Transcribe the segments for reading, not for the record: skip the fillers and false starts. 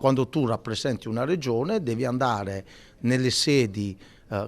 Quando tu rappresenti una regione devi andare nelle sedi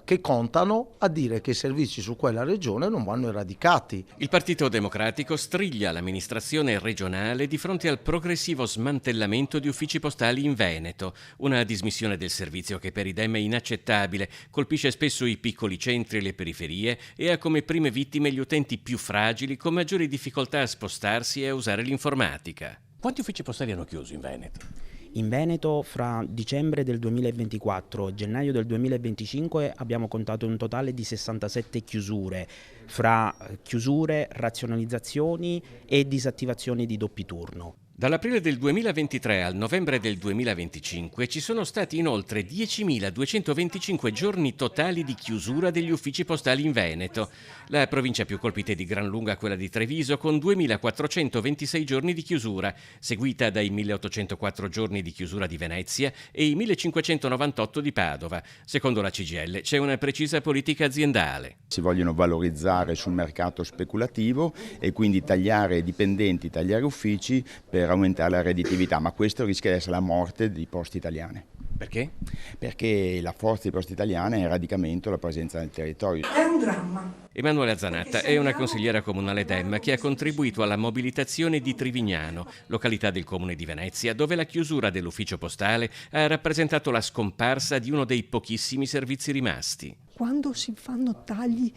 che contano a dire che i servizi su quella regione non vanno eradicati. Il Partito Democratico striglia l'amministrazione regionale di fronte al progressivo smantellamento di uffici postali in Veneto, una dismissione del servizio che per i Dem è inaccettabile, colpisce spesso i piccoli centri e le periferie e ha come prime vittime gli utenti più fragili con maggiori difficoltà a spostarsi e a usare l'informatica. Quanti uffici postali hanno chiuso in Veneto? In Veneto fra dicembre del 2024 e gennaio del 2025 abbiamo contato un totale di 67 chiusure, fra chiusure, razionalizzazioni e disattivazioni di doppi turno. Dall'aprile del 2023 al novembre del 2025 ci sono stati inoltre 10.225 giorni totali di chiusura degli uffici postali in Veneto. La provincia più colpita è di gran lunga quella di Treviso, con 2.426 giorni di chiusura, seguita dai 1.804 giorni di chiusura di Venezia e i 1.598 di Padova. Secondo la CGIL c'è una precisa politica aziendale. Si vogliono valorizzare sul mercato speculativo e quindi tagliare dipendenti, tagliare uffici per aumentare la redditività, ma questo rischia di essere la morte di Poste Italiane. Perché? Perché la forza di Poste Italiane è il radicamento, la presenza nel territorio. È un dramma. Emanuela Zanatta è una consigliera comunale Dem che ha contribuito alla mobilitazione di Trivignano, località del comune di Venezia, dove la chiusura dell'ufficio postale ha rappresentato la scomparsa di uno dei pochissimi servizi rimasti. Quando si fanno tagli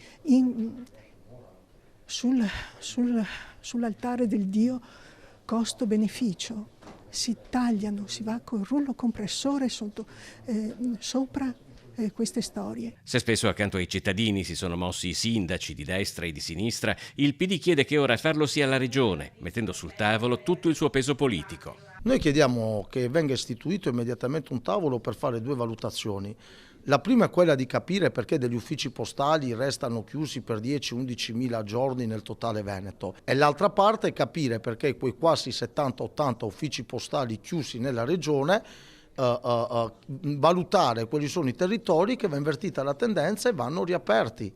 sull'altare del Dio costo-beneficio, si tagliano, si va col rullo compressore sopra queste storie. Se spesso accanto ai cittadini si sono mossi i sindaci di destra e di sinistra, il PD chiede che ora farlo sia la Regione, mettendo sul tavolo tutto il suo peso politico. Noi chiediamo che venga istituito immediatamente un tavolo per fare due valutazioni. La prima è quella di capire perché degli uffici postali restano chiusi per 10-11 mila giorni nel totale Veneto, e l'altra parte è capire perché quei quasi 70-80 uffici postali chiusi nella regione, valutare quali sono i territori che va invertita la tendenza e vanno riaperti.